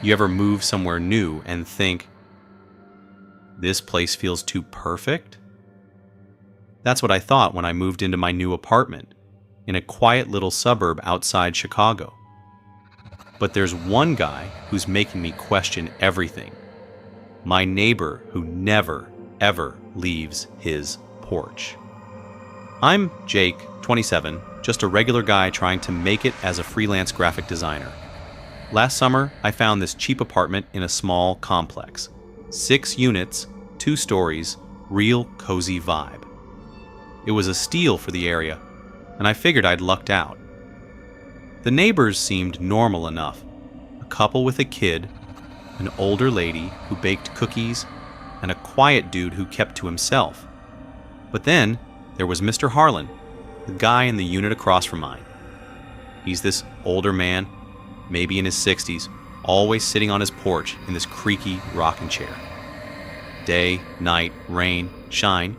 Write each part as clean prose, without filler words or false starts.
You ever move somewhere new and think, this place feels too perfect? That's what I thought when I moved into my new apartment in a quiet little suburb outside Chicago. But there's one guy who's making me question everything. My neighbor who never, ever leaves his porch. I'm Jake, 27, just a regular guy trying to make it as a freelance graphic designer. Last summer, I found this cheap apartment in a small complex. 6 units, 2 stories, real cozy vibe. It was a steal for the area, and I figured I'd lucked out. The neighbors seemed normal enough. A couple with a kid, an older lady who baked cookies, and a quiet dude who kept to himself. But then, there was Mr. Harlan, the guy in the unit across from mine. He's this older man, maybe in his 60s, always sitting on his porch in this creaky rocking chair. Day, night, rain, shine,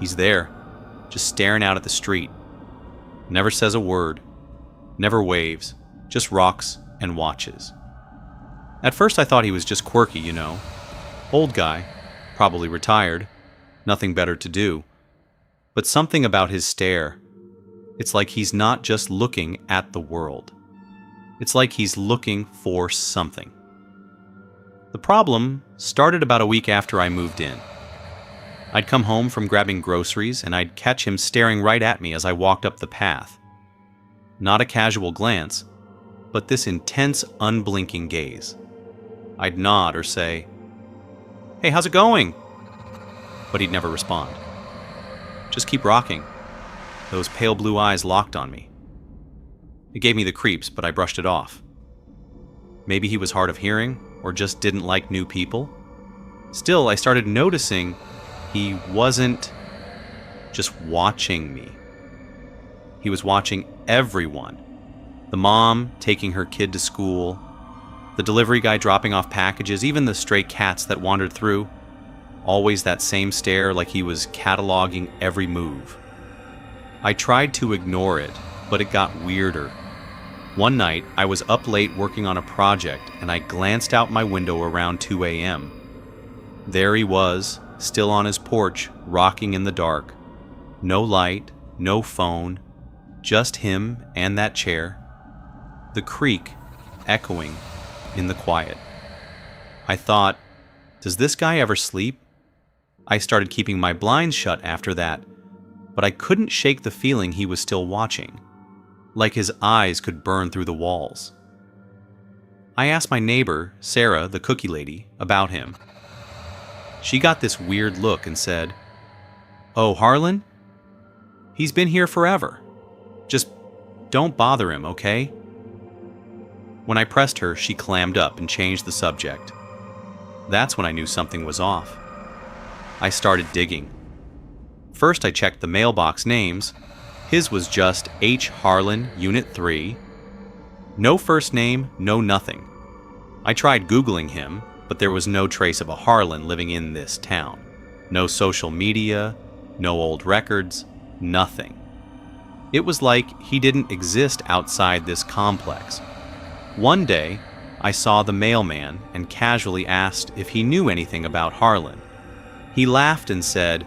he's there, just staring out at the street. Never says a word, never waves, just rocks and watches. At first I thought he was just quirky, you know. Old guy, probably retired, nothing better to do. But something about his stare, it's like he's not just looking at the world. It's like he's looking for something. The problem started about a week after I moved in. I'd come home from grabbing groceries and I'd catch him staring right at me as I walked up the path. Not a casual glance, but this intense, unblinking gaze. I'd nod or say, "Hey, how's it going?" But he'd never respond. Just keep rocking. Those pale blue eyes locked on me. It gave me the creeps, but I brushed it off. Maybe he was hard of hearing, or just didn't like new people. Still, I started noticing he wasn't just watching me. He was watching everyone. The mom taking her kid to school, the delivery guy dropping off packages, even the stray cats that wandered through. Always that same stare, like he was cataloging every move. I tried to ignore it, but it got weirder. One night, I was up late working on a project, and I glanced out my window around 2 a.m. There he was, still on his porch, rocking in the dark. No light, no phone, just him and that chair. The creak echoing in the quiet. I thought, does this guy ever sleep? I started keeping my blinds shut after that, but I couldn't shake the feeling he was still watching, like his eyes could burn through the walls. I asked my neighbor, Sarah, the cookie lady, about him. She got this weird look and said, "Oh, Harlan? He's been here forever. Just don't bother him, okay?" When I pressed her, she clammed up and changed the subject. That's when I knew something was off. I started digging. First I checked the mailbox names. His was just H. Harlan, Unit 3. No first name, no nothing. I tried Googling him, but there was no trace of a Harlan living in this town. No social media, no old records, nothing. It was like he didn't exist outside this complex. One day, I saw the mailman and casually asked if he knew anything about Harlan. He laughed and said,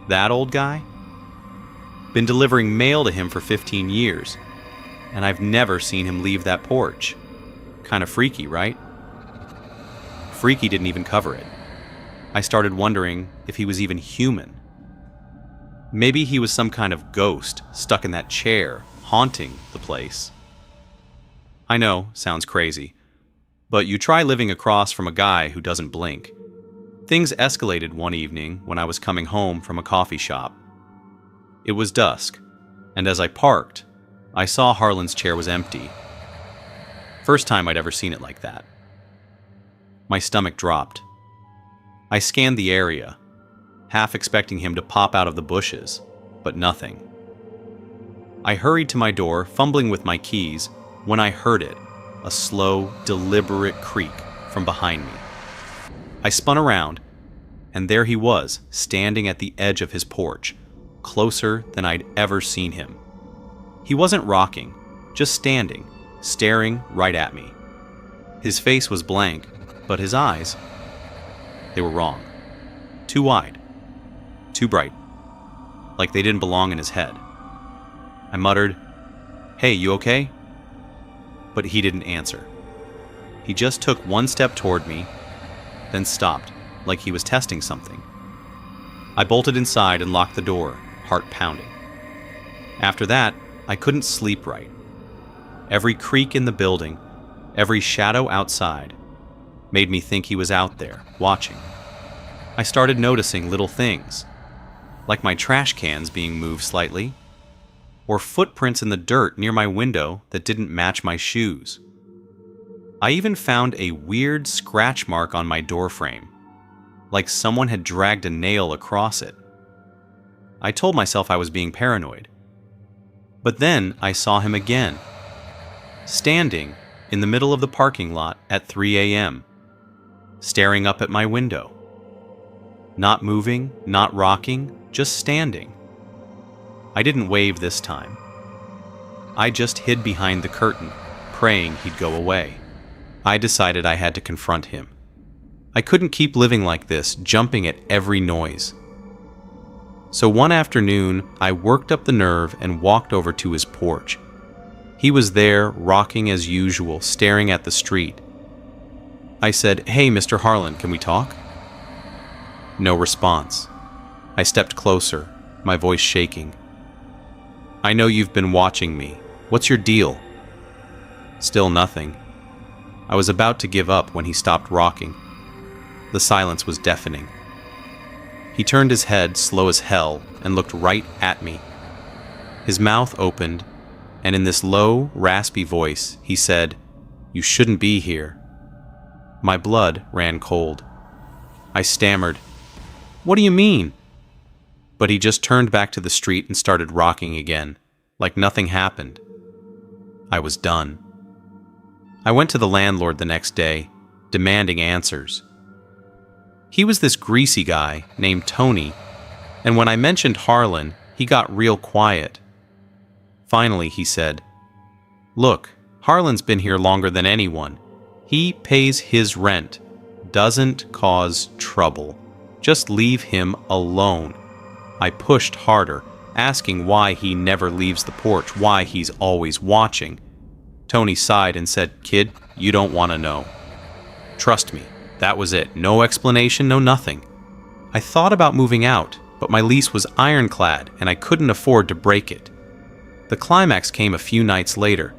"That old guy? Been delivering mail to him for 15 years, and I've never seen him leave that porch. Kinda freaky, right?" Freaky didn't even cover it. I started wondering if he was even human. Maybe he was some kind of ghost stuck in that chair, haunting the place. I know, sounds crazy, but you try living across from a guy who doesn't blink. Things escalated one evening when I was coming home from a coffee shop. It was dusk, and as I parked, I saw Harlan's chair was empty. First time I'd ever seen it like that. My stomach dropped. I scanned the area, half expecting him to pop out of the bushes, but nothing. I hurried to my door, fumbling with my keys, when I heard it, a slow, deliberate creak from behind me. I spun around, and there he was, standing at the edge of his porch, closer than I'd ever seen him. He wasn't rocking, just standing, staring right at me. His face was blank, but his eyes, they were wrong. Too wide. Too bright. Like they didn't belong in his head. I muttered, "Hey, you okay?" But he didn't answer. He just took one step toward me, then stopped, like he was testing something. I bolted inside and locked the door, heart pounding. After that, I couldn't sleep right. Every creak in the building, every shadow outside, made me think he was out there, watching. I started noticing little things, like my trash cans being moved slightly, or footprints in the dirt near my window that didn't match my shoes. I even found a weird scratch mark on my doorframe, like someone had dragged a nail across it. I told myself I was being paranoid. But then I saw him again, standing in the middle of the parking lot at 3 a.m., staring up at my window. Not moving, not rocking, just standing. I didn't wave this time. I just hid behind the curtain, praying he'd go away. I decided I had to confront him. I couldn't keep living like this, jumping at every noise. So one afternoon, I worked up the nerve and walked over to his porch. He was there, rocking as usual, staring at the street. I said, "Hey, Mr. Harlan, can we talk?" No response. I stepped closer, my voice shaking. "I know you've been watching me. What's your deal?" Still nothing. I was about to give up when he stopped rocking. The silence was deafening. He turned his head slow as hell and looked right at me. His mouth opened, and in this low, raspy voice, he said, "You shouldn't be here." My blood ran cold. I stammered, "What do you mean?" But he just turned back to the street and started rocking again, like nothing happened. I was done. I went to the landlord the next day, demanding answers. He was this greasy guy named Tony, and when I mentioned Harlan, he got real quiet. Finally, he said, "Look, Harlan's been here longer than anyone. He pays his rent, doesn't cause trouble. Just leave him alone." I pushed harder, asking why he never leaves the porch, why he's always watching. Tony sighed and said, "Kid, you don't want to know. Trust me, that was it. No explanation, no nothing." I thought about moving out, but my lease was ironclad and I couldn't afford to break it. The climax came a few nights later.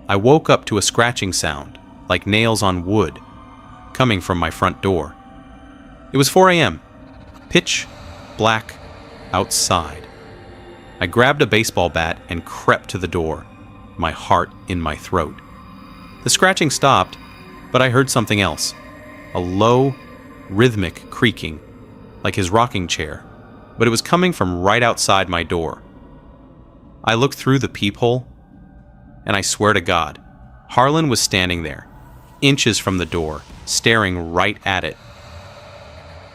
I woke up to a scratching sound, like nails on wood, coming from my front door. It was 4 a.m., pitch black outside. I grabbed a baseball bat and crept to the door, my heart in my throat. The scratching stopped, but I heard something else. A low, rhythmic creaking, like his rocking chair, but it was coming from right outside my door. I looked through the peephole, and I swear to God, Harlan was standing there, inches from the door, staring right at it.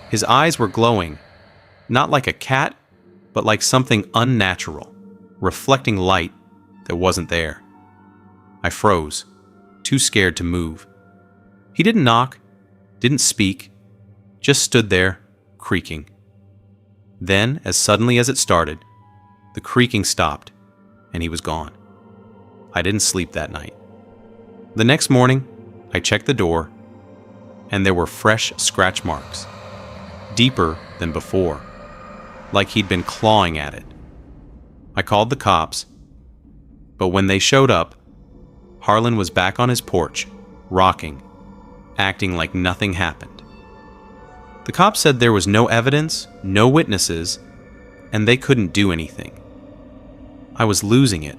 His eyes were glowing, not like a cat, but like something unnatural, reflecting light that wasn't there. I froze, too scared to move. He didn't knock, didn't speak, just stood there, creaking. Then, as suddenly as it started, the creaking stopped, and he was gone. I didn't sleep that night. The next morning, I checked the door, and there were fresh scratch marks, deeper than before, like he'd been clawing at it. I called the cops, but when they showed up, Harlan was back on his porch, rocking, acting like nothing happened. The cops said there was no evidence, no witnesses, and they couldn't do anything. I was losing it.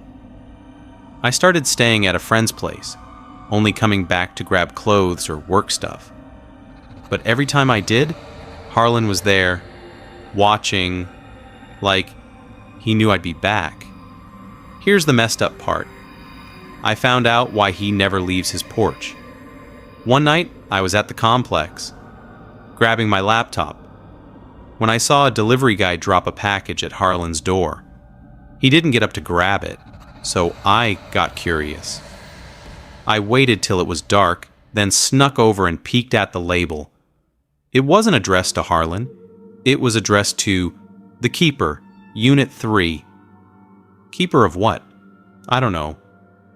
I started staying at a friend's place, only coming back to grab clothes or work stuff. But every time I did, Harlan was there, watching, like he knew I'd be back. Here's the messed up part. I found out why he never leaves his porch. One night, I was at the complex, grabbing my laptop, when I saw a delivery guy drop a package at Harlan's door. He didn't get up to grab it, so I got curious. I waited till it was dark then snuck over and peeked at the label. It wasn't addressed to Harlan. It was addressed to the Keeper, Unit 3. Keeper of what? I don't know,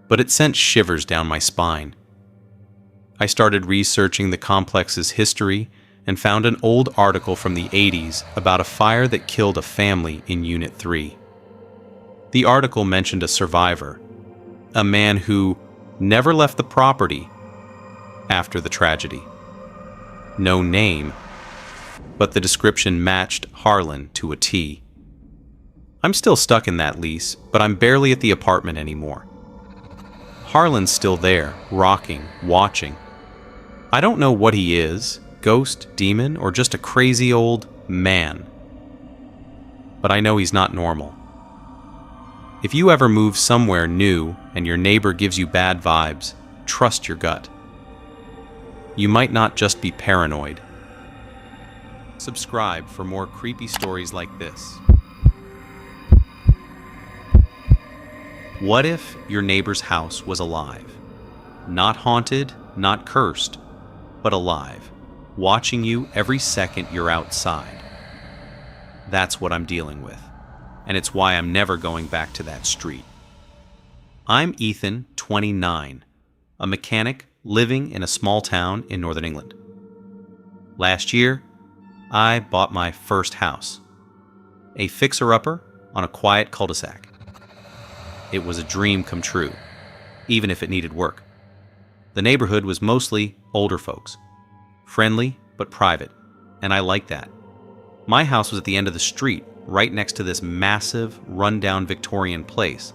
but it sent shivers down my spine. I started researching the complex's history and found an old article from the 80s about a fire that killed a family in Unit 3. The article mentioned a survivor, a man who never left the property after the tragedy. No name, but the description matched Harlan to a T. I'm still stuck in that lease, but I'm barely at the apartment anymore. Harlan's still there, rocking, watching. I don't know what he is, ghost, demon, or just a crazy old man. But I know he's not normal. If you ever move somewhere new and your neighbor gives you bad vibes, trust your gut. You might not just be paranoid. Subscribe for more creepy stories like this. What if your neighbor's house was alive? Not haunted, not cursed, but alive, watching you every second you're outside. That's what I'm dealing with, and it's why I'm never going back to that street. I'm Ethan, 29, a mechanic living in a small town in Northern England. Last year, I bought my first house, a fixer-upper on a quiet cul-de-sac. It was a dream come true, even if it needed work. The neighborhood was mostly older folks, friendly but private, and I liked that. My house was at the end of the street, right next to this massive, run-down Victorian place.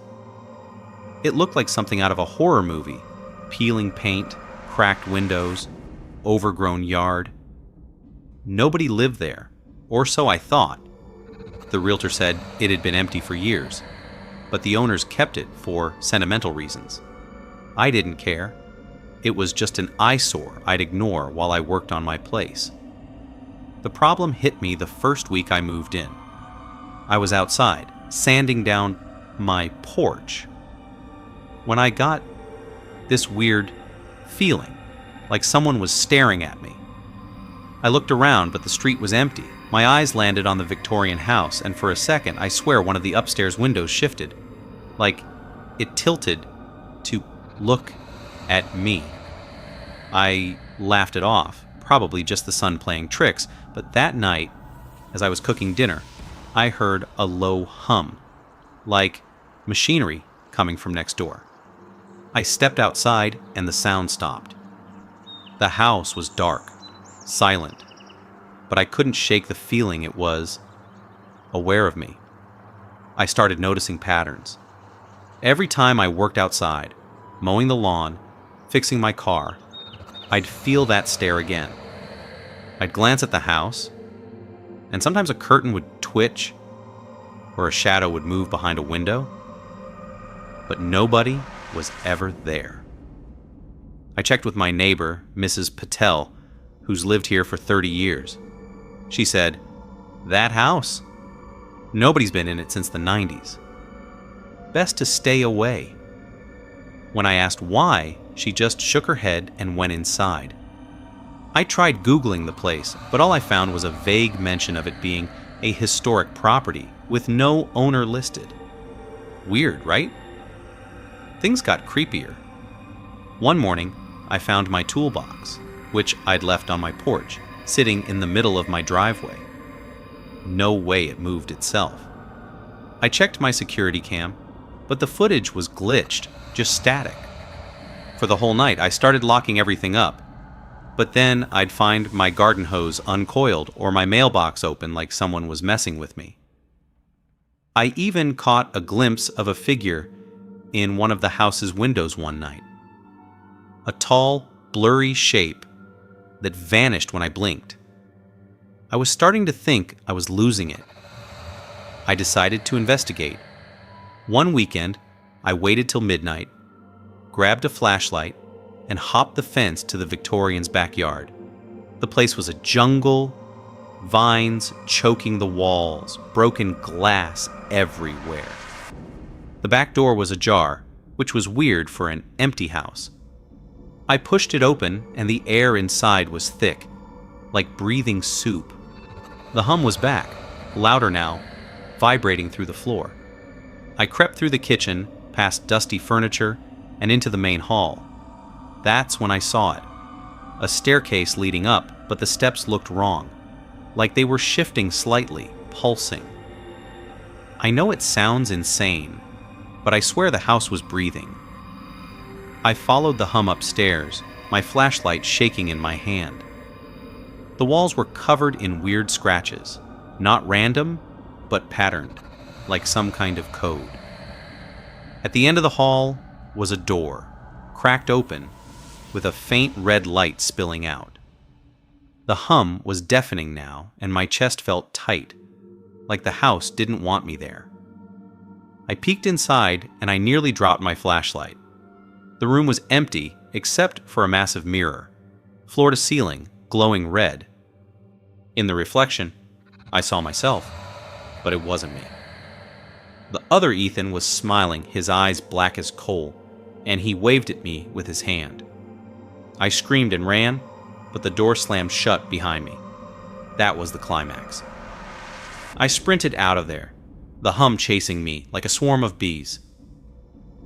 It looked like something out of a horror movie, peeling paint, cracked windows, overgrown yard. Nobody lived there, or so I thought. The realtor said it had been empty for years, but the owners kept it for sentimental reasons. I didn't care. It was just an eyesore I'd ignore while I worked on my place. The problem hit me the first week I moved in. I was outside, sanding down my porch, when I got this weird feeling, like someone was staring at me. I looked around, but the street was empty. My eyes landed on the Victorian house, and for a second, I swear one of the upstairs windows shifted, like it tilted to look at me. I laughed it off, probably just the sun playing tricks, but that night, as I was cooking dinner, I heard a low hum, like machinery coming from next door. I stepped outside and the sound stopped. The house was dark, silent, but I couldn't shake the feeling it was aware of me. I started noticing patterns. Every time I worked outside, mowing the lawn, fixing my car, I'd feel that stare again. I'd glance at the house, and sometimes a curtain would twitch or a shadow would move behind a window, but nobody was ever there. I checked with my neighbor, Mrs. Patel, who's lived here for 30 years. She said, "That house? Nobody's been in it since the 90s. Best to stay away." When I asked why, she just shook her head and went inside. I tried Googling the place, but all I found was a vague mention of it being a historic property with no owner listed. Weird, right? Things got creepier. One morning, I found my toolbox, which I'd left on my porch, sitting in the middle of my driveway. No way it moved itself. I checked my security cam, but the footage was glitched, just static. For the whole night, I started locking everything up, but then I'd find my garden hose uncoiled or my mailbox open like someone was messing with me. I even caught a glimpse of a figure in one of the house's windows one night. A tall, blurry shape that vanished when I blinked. I was starting to think I was losing it. I decided to investigate. One weekend, I waited till midnight, grabbed a flashlight, and hopped the fence to the Victorians' backyard. The place was a jungle, vines choking the walls, broken glass everywhere. The back door was ajar, which was weird for an empty house. I pushed it open, and the air inside was thick, like breathing soup. The hum was back, louder now, vibrating through the floor. I crept through the kitchen, past dusty furniture, and into the main hall. That's when I saw it. A staircase leading up, but the steps looked wrong, like they were shifting slightly, pulsing. I know it sounds insane, but I swear the house was breathing. I followed the hum upstairs, my flashlight shaking in my hand. The walls were covered in weird scratches, not random, but patterned, like some kind of code. At the end of the hall was a door, cracked open, with a faint red light spilling out. The hum was deafening now, and my chest felt tight, like the house didn't want me there. I peeked inside, and I nearly dropped my flashlight. The room was empty, except for a massive mirror, floor to ceiling, glowing red. In the reflection, I saw myself, but it wasn't me. The other Ethan was smiling, his eyes black as coal, and he waved at me with his hand. I screamed and ran, but the door slammed shut behind me. That was the climax. I sprinted out of there, the hum chasing me like a swarm of bees.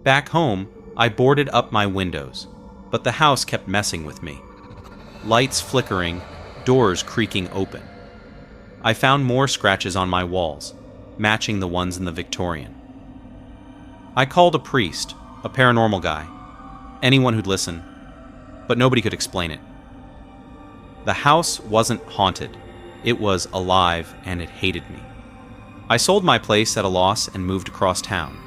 Back home, I boarded up my windows, but the house kept messing with me. Lights flickering, doors creaking open. I found more scratches on my walls, matching the ones in the Victorian. I called a priest, a paranormal guy, anyone who'd listen, but nobody could explain it. The house wasn't haunted. It was alive, and it hated me. I sold my place at a loss and moved across town.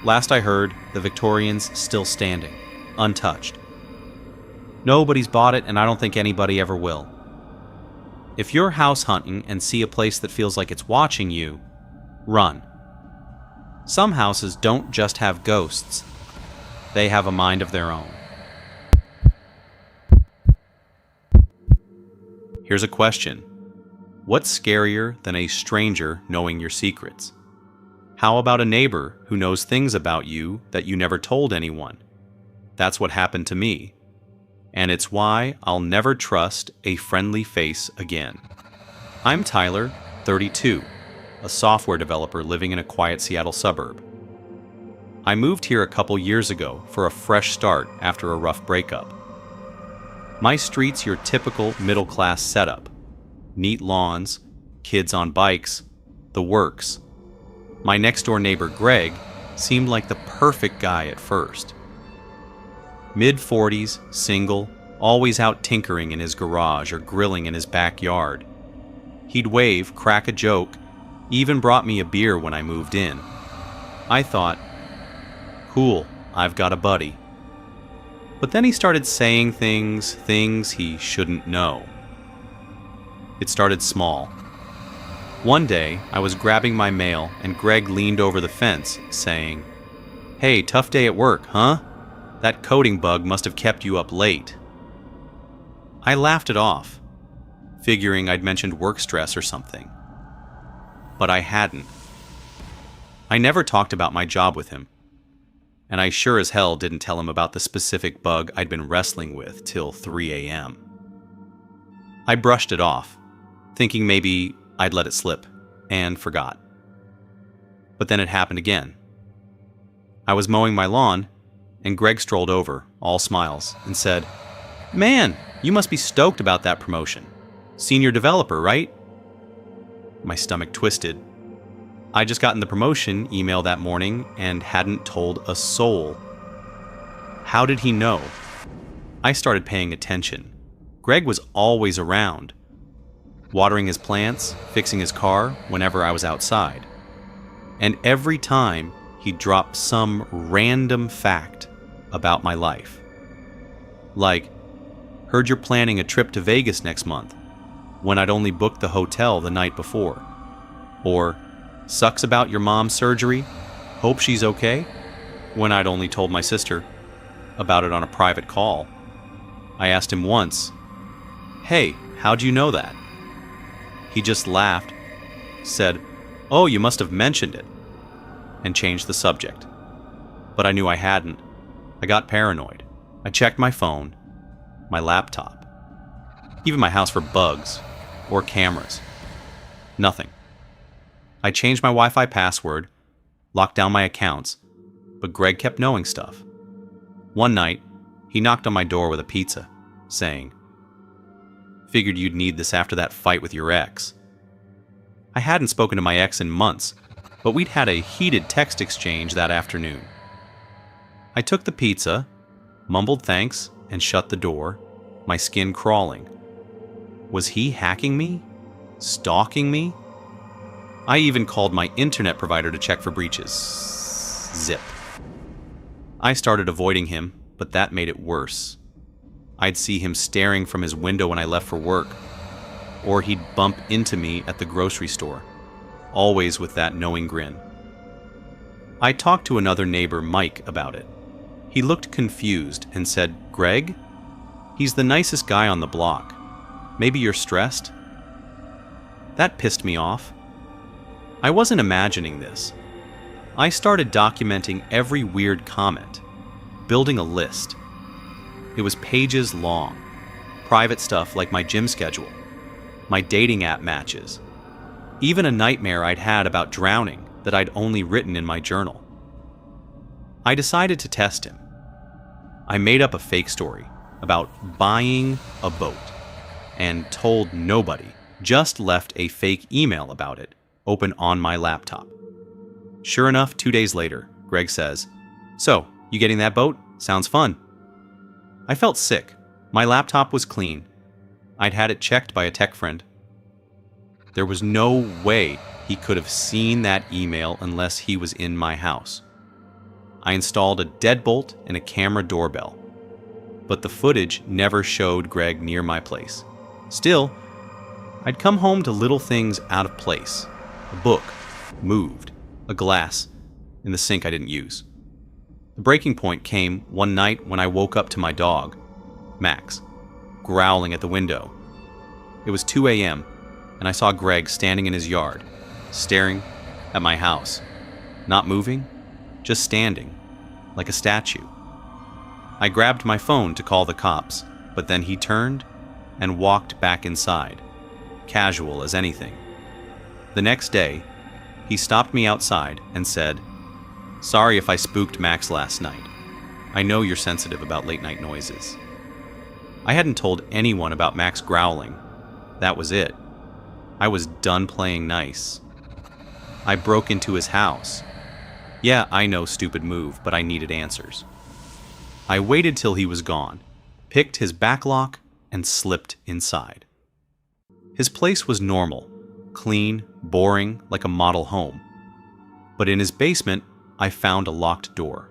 Last I heard, the Victorian's still standing, untouched. Nobody's bought it, and I don't think anybody ever will. If you're house hunting and see a place that feels like it's watching you, run. Some houses don't just have ghosts. They have a mind of their own. Here's a question. What's scarier than a stranger knowing your secrets? How about a neighbor who knows things about you that you never told anyone? That's what happened to me. And it's why I'll never trust a friendly face again. I'm Tyler, 32, a software developer living in a quiet Seattle suburb. I moved here a couple years ago for a fresh start after a rough breakup. My street's your typical middle-class setup. Neat lawns, kids on bikes, the works. My next-door neighbor, Greg, seemed like the perfect guy at first. Mid-40s, single, always out tinkering in his garage or grilling in his backyard. He'd wave, crack a joke, even brought me a beer when I moved in. I thought, cool, I've got a buddy. But then he started saying things he shouldn't know. It started small. One day, I was grabbing my mail and Greg leaned over the fence, saying, "Hey, tough day at work, huh? That coding bug must have kept you up late." I laughed it off, figuring I'd mentioned work stress or something. But I hadn't. I never talked about my job with him, and I sure as hell didn't tell him about the specific bug I'd been wrestling with till 3 a.m. I brushed it off, thinking maybe I'd let it slip, and forgot. But then it happened again. I was mowing my lawn, and Greg strolled over, all smiles, and said, "Man, you must be stoked about that promotion. Senior developer, right?" My stomach twisted. I just gotten the promotion email that morning and hadn't told a soul. How did he know? I started paying attention. Greg was always around, watering his plants, fixing his car whenever I was outside. And every time he'd drop some random fact about my life. Like, heard you're planning a trip to Vegas next month, when I'd only booked the hotel the night before. Or, sucks about your mom's surgery, hope she's okay, when I'd only told my sister about it on a private call. I asked him once, "Hey, how'd you know that?" He just laughed, said, "Oh, you must have mentioned it," and changed the subject. But I knew I hadn't. I got paranoid. I checked my phone, my laptop, even my house for bugs or cameras. Nothing. I changed my Wi-Fi password, locked down my accounts, but Greg kept knowing stuff. One night, he knocked on my door with a pizza, saying, "Figured you'd need this after that fight with your ex." I hadn't spoken to my ex in months, but we'd had a heated text exchange that afternoon. I took the pizza, mumbled thanks, and shut the door, my skin crawling. Was he hacking me? Stalking me? I even called my internet provider to check for breaches. Zip. I started avoiding him, but that made it worse. I'd see him staring from his window when I left for work, or he'd bump into me at the grocery store, always with that knowing grin. I talked to another neighbor, Mike, about it. He looked confused and said, "Greg? He's the nicest guy on the block. Maybe you're stressed?" That pissed me off. I wasn't imagining this. I started documenting every weird comment, building a list. It was pages long. Private stuff like my gym schedule, my dating app matches, even a nightmare I'd had about drowning that I'd only written in my journal. I decided to test him. I made up a fake story about buying a boat and told nobody, just left a fake email about it open on my laptop. Sure enough, 2 days later, Greg says, "So, you getting that boat? Sounds fun." I felt sick. My laptop was clean. I'd had it checked by a tech friend. There was no way he could have seen that email unless he was in my house. I installed a deadbolt and a camera doorbell, but the footage never showed Greg near my place. Still, I'd come home to little things out of place. A book moved, a glass in the sink I didn't use. The breaking point came one night when I woke up to my dog, Max, growling at the window. It was 2 a.m., and I saw Greg standing in his yard, staring at my house, not moving, just standing, like a statue. I grabbed my phone to call the cops, but then he turned and walked back inside, casual as anything. The next day, he stopped me outside and said, "Sorry if I spooked Max last night. I know you're sensitive about late-night noises." I hadn't told anyone about Max growling. That was it. I was done playing nice. I broke into his house. Yeah, I know, stupid move, but I needed answers. I waited till he was gone, picked his back lock, and slipped inside. His place was normal, clean, boring, like a model home. But in his basement, I found a locked door.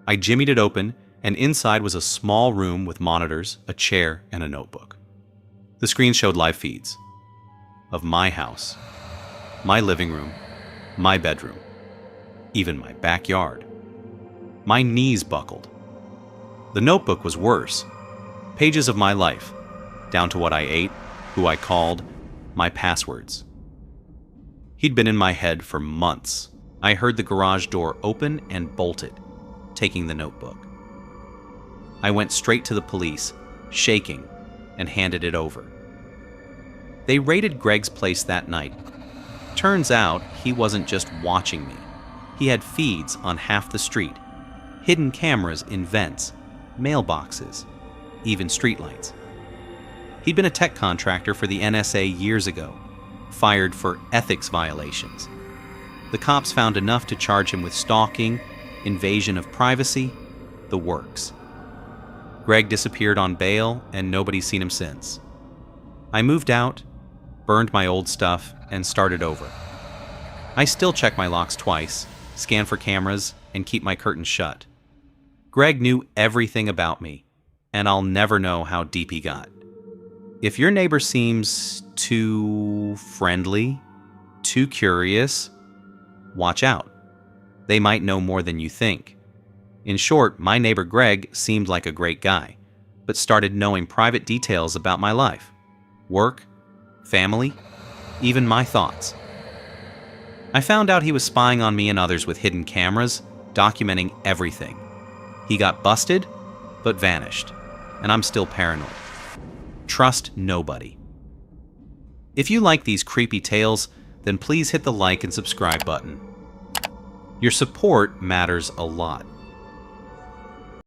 I jimmied it open, and inside was a small room with monitors, a chair, and a notebook. The screen showed live feeds of my house, my living room, my bedroom, even my backyard. My knees buckled. The notebook was worse. Pages of my life, down to what I ate, who I called, my passwords. He'd been in my head for months. I heard the garage door open and bolted, taking the notebook. I went straight to the police, shaking, and handed it over. They raided Greg's place that night. Turns out he wasn't just watching me. He had feeds on half the street, hidden cameras in vents, mailboxes, even streetlights. He'd been a tech contractor for the NSA years ago, fired for ethics violations. The cops found enough to charge him with stalking, invasion of privacy, the works. Greg disappeared on bail, and nobody's seen him since. I moved out, burned my old stuff, and started over. I still check my locks twice, scan for cameras, and keep my curtains shut. Greg knew everything about me, and I'll never know how deep he got. If your neighbor seems too friendly, too curious, watch out. They might know more than you think. In short, my neighbor Greg seemed like a great guy, but started knowing private details about my life, work, family, even my thoughts. I found out he was spying on me and others with hidden cameras, documenting everything. He got busted, but vanished, and I'm still paranoid. Trust nobody. If you like these creepy tales, then please hit the like and subscribe button. Your support matters a lot.